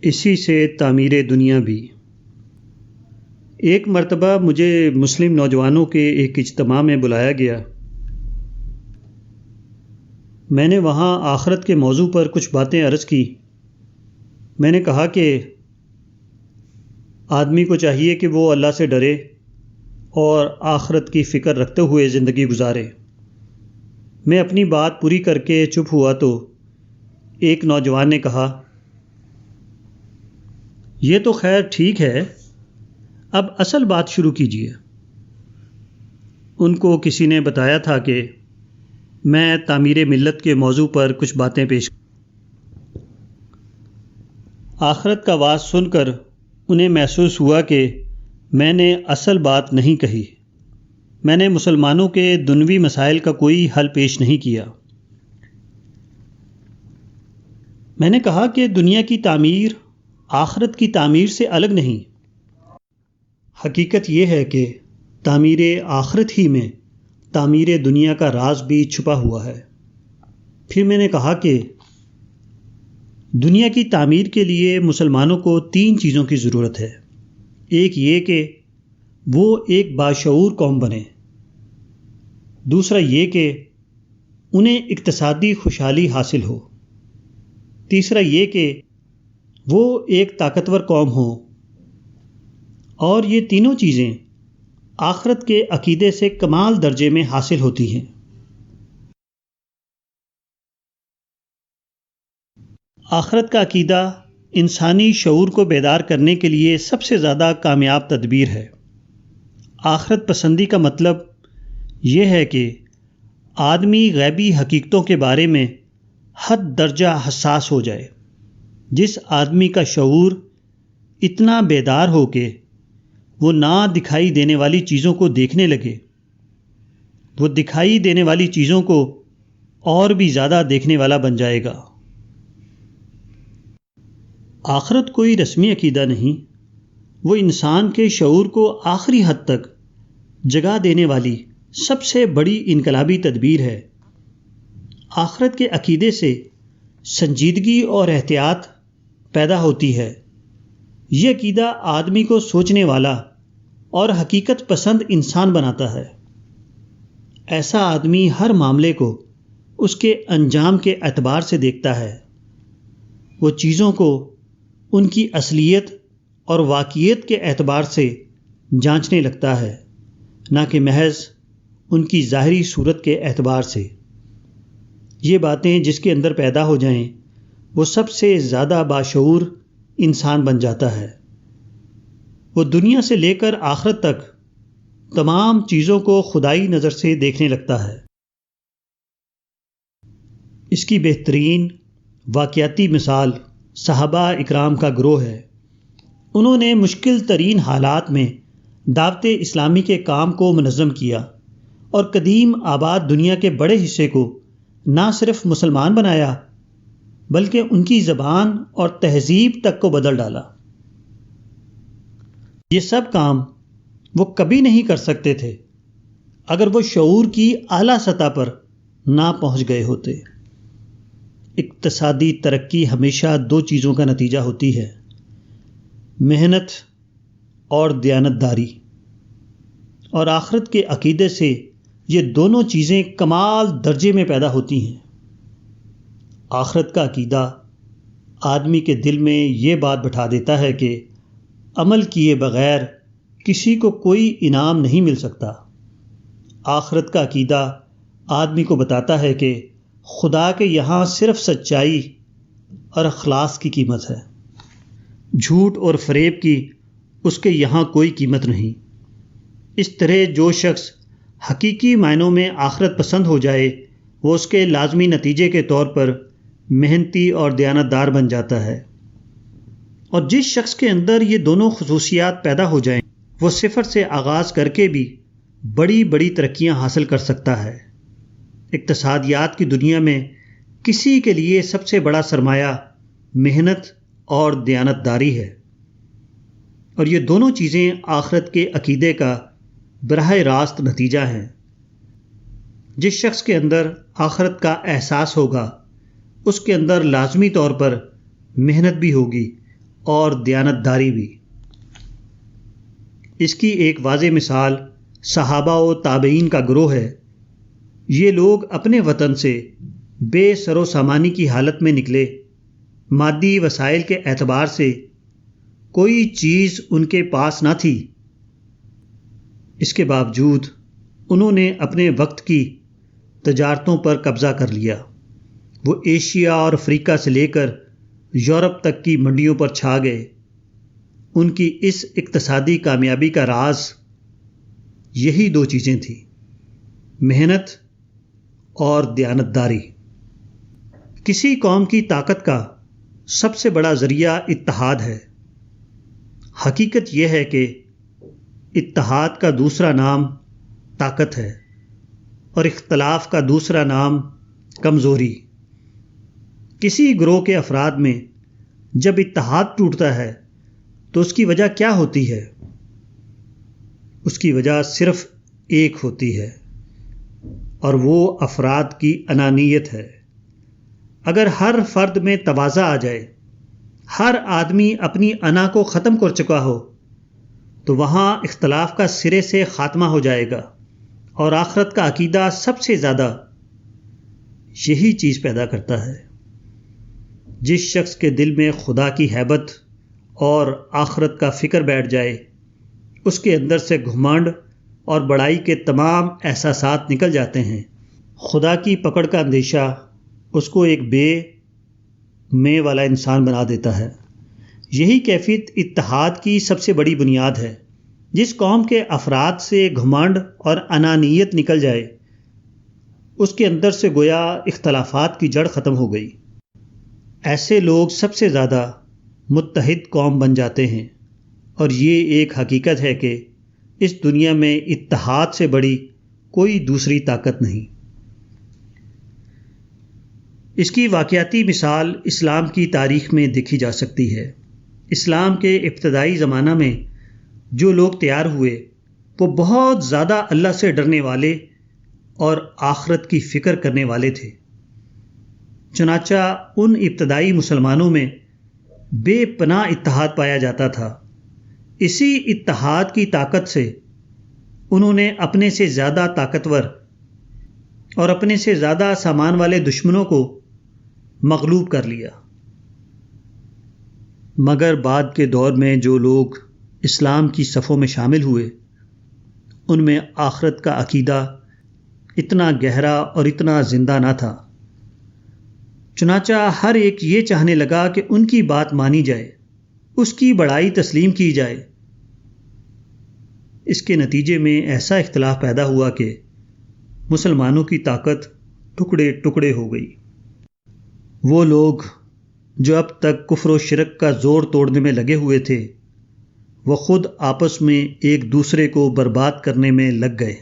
اسی سے تعمیر دنیا بھی۔ ایک مرتبہ مجھے مسلم نوجوانوں کے ایک اجتماع میں بلایا گیا۔ میں نے وہاں آخرت کے موضوع پر کچھ باتیں عرض کی۔ میں نے کہا کہ آدمی کو چاہیے کہ وہ اللہ سے ڈرے اور آخرت کی فکر رکھتے ہوئے زندگی گزارے۔ میں اپنی بات پوری کر کے چپ ہوا تو ایک نوجوان نے کہا، یہ تو خیر ٹھیک ہے، اب اصل بات شروع کیجیے۔ ان کو کسی نے بتایا تھا کہ میں تعمیر ملت کے موضوع پر کچھ باتیں پیش آخرت کا واعظ سن کر انہیں محسوس ہوا کہ میں نے اصل بات نہیں کہی۔ میں نے مسلمانوں کے دنیوی مسائل کا کوئی حل پیش نہیں کیا۔ میں نے کہا کہ دنیا کی تعمیر آخرت کی تعمیر سے الگ نہیں۔ حقیقت یہ ہے کہ تعمیر آخرت ہی میں تعمیر دنیا کا راز بھی چھپا ہوا ہے۔ پھر میں نے کہا کہ دنیا کی تعمیر کے لیے مسلمانوں کو 3 چیزوں کی ضرورت ہے۔ ایک یہ کہ وہ ایک باشعور قوم بنے، دوسرا یہ کہ انہیں اقتصادی خوشحالی حاصل ہو، تیسرا یہ کہ وہ ایک طاقتور قوم ہو، اور یہ تینوں چیزیں آخرت کے عقیدے سے کمال درجے میں حاصل ہوتی ہیں۔ آخرت کا عقیدہ انسانی شعور کو بیدار کرنے کے لیے سب سے زیادہ کامیاب تدبیر ہے۔ آخرت پسندی کا مطلب یہ ہے کہ آدمی غیبی حقیقتوں کے بارے میں حد درجہ حساس ہو جائے۔ جس آدمی کا شعور اتنا بیدار ہو کہ وہ نہ دکھائی دینے والی چیزوں کو دیکھنے لگے، وہ دکھائی دینے والی چیزوں کو اور بھی زیادہ دیکھنے والا بن جائے گا۔ آخرت کوئی رسمی عقیدہ نہیں، وہ انسان کے شعور کو آخری حد تک جگا دینے والی سب سے بڑی انقلابی تدبیر ہے۔ آخرت کے عقیدے سے سنجیدگی اور احتیاط پیدا ہوتی ہے۔ یہ عقیدہ آدمی کو سوچنے والا اور حقیقت پسند انسان بناتا ہے۔ ایسا آدمی ہر معاملے کو اس کے انجام کے اعتبار سے دیکھتا ہے۔ وہ چیزوں کو ان کی اصلیت اور واقعیت کے اعتبار سے جانچنے لگتا ہے، نہ کہ محض ان کی ظاہری صورت کے اعتبار سے۔ یہ باتیں جس کے اندر پیدا ہو جائیں، وہ سب سے زیادہ باشعور انسان بن جاتا ہے۔ وہ دنیا سے لے کر آخرت تک تمام چیزوں کو خدائی نظر سے دیکھنے لگتا ہے۔ اس کی بہترین واقعاتی مثال صحابہ اکرام کا گروہ ہے۔ انہوں نے مشکل ترین حالات میں دعوت اسلامی کے کام کو منظم کیا اور قدیم آباد دنیا کے بڑے حصے کو نہ صرف مسلمان بنایا بلکہ ان کی زبان اور تہذیب تک کو بدل ڈالا۔ یہ سب کام وہ کبھی نہیں کر سکتے تھے اگر وہ شعور کی اعلیٰ سطح پر نہ پہنچ گئے ہوتے۔ اقتصادی ترقی ہمیشہ 2 چیزوں کا نتیجہ ہوتی ہے، محنت اور دیانتداری، اور آخرت کے عقیدے سے یہ دونوں چیزیں کمال درجے میں پیدا ہوتی ہیں۔ آخرت کا عقیدہ آدمی کے دل میں یہ بات بٹھا دیتا ہے کہ عمل کیے بغیر کسی کو کوئی انعام نہیں مل سکتا۔ آخرت کا عقیدہ آدمی کو بتاتا ہے کہ خدا کے یہاں صرف سچائی اور اخلاص کی قیمت ہے، جھوٹ اور فریب کی اس کے یہاں کوئی قیمت نہیں۔ اس طرح جو شخص حقیقی معنوں میں آخرت پسند ہو جائے، وہ اس کے لازمی نتیجے کے طور پر محنتی اور دیانتدار بن جاتا ہے۔ اور جس شخص کے اندر یہ دونوں خصوصیات پیدا ہو جائیں، وہ صفر سے آغاز کر کے بھی بڑی بڑی ترقیاں حاصل کر سکتا ہے۔ اقتصادیات کی دنیا میں کسی کے لیے سب سے بڑا سرمایہ محنت اور دیانتداری ہے، اور یہ دونوں چیزیں آخرت کے عقیدے کا براہ راست نتیجہ ہیں۔ جس شخص کے اندر آخرت کا احساس ہوگا، اس کے اندر لازمی طور پر محنت بھی ہوگی اور دیانتداری بھی۔ اس کی ایک واضح مثال صحابہ و تابعین کا گروہ ہے۔ یہ لوگ اپنے وطن سے بے سر و سامانی کی حالت میں نکلے، مادی وسائل کے اعتبار سے کوئی چیز ان کے پاس نہ تھی، اس کے باوجود انہوں نے اپنے وقت کی تجارتوں پر قبضہ کر لیا۔ وہ ایشیا اور افریقہ سے لے کر یورپ تک کی منڈیوں پر چھا گئے۔ ان کی اس اقتصادی کامیابی کا راز یہی دو چیزیں تھیں، محنت اور دیانتداری۔ کسی قوم کی طاقت کا سب سے بڑا ذریعہ اتحاد ہے۔ حقیقت یہ ہے کہ اتحاد کا دوسرا نام طاقت ہے اور اختلاف کا دوسرا نام کمزوری۔ کسی گروہ کے افراد میں جب اتحاد ٹوٹتا ہے تو اس کی وجہ کیا ہوتی ہے؟ اس کی وجہ صرف ایک ہوتی ہے، اور وہ افراد کی انانیت ہے۔ اگر ہر فرد میں تواضع آ جائے، ہر آدمی اپنی انا کو ختم کر چکا ہو، تو وہاں اختلاف کا سرے سے خاتمہ ہو جائے گا، اور آخرت کا عقیدہ سب سے زیادہ یہی چیز پیدا کرتا ہے۔ جس شخص کے دل میں خدا کی ہیبت اور آخرت کا فکر بیٹھ جائے، اس کے اندر سے گھمنڈ اور بڑائی کے تمام احساسات نکل جاتے ہیں۔ خدا کی پکڑ کا اندیشہ اس کو ایک بے میں والا انسان بنا دیتا ہے۔ یہی کیفیت اتحاد کی سب سے بڑی بنیاد ہے۔ جس قوم کے افراد سے گھمنڈ اور انانیت نکل جائے، اس کے اندر سے گویا اختلافات کی جڑ ختم ہو گئی۔ ایسے لوگ سب سے زیادہ متحد قوم بن جاتے ہیں، اور یہ ایک حقیقت ہے کہ اس دنیا میں اتحاد سے بڑی کوئی دوسری طاقت نہیں۔ اس کی واقعاتی مثال اسلام کی تاریخ میں دیکھی جا سکتی ہے۔ اسلام کے ابتدائی زمانہ میں جو لوگ تیار ہوئے، وہ بہت زیادہ اللہ سے ڈرنے والے اور آخرت کی فکر کرنے والے تھے۔ چنانچہ ان ابتدائی مسلمانوں میں بے پناہ اتحاد پایا جاتا تھا۔ اسی اتحاد کی طاقت سے انہوں نے اپنے سے زیادہ طاقتور اور اپنے سے زیادہ سامان والے دشمنوں کو مغلوب کر لیا۔ مگر بعد کے دور میں جو لوگ اسلام کی صفوں میں شامل ہوئے، ان میں آخرت کا عقیدہ اتنا گہرا اور اتنا زندہ نہ تھا۔ چنانچہ ہر ایک یہ چاہنے لگا کہ ان کی بات مانی جائے، اس کی بڑائی تسلیم کی جائے۔ اس کے نتیجے میں ایسا اختلاف پیدا ہوا کہ مسلمانوں کی طاقت ٹکڑے ٹکڑے ہو گئی۔ وہ لوگ جو اب تک کفر و شرک کا زور توڑنے میں لگے ہوئے تھے، وہ خود آپس میں ایک دوسرے کو برباد کرنے میں لگ گئے۔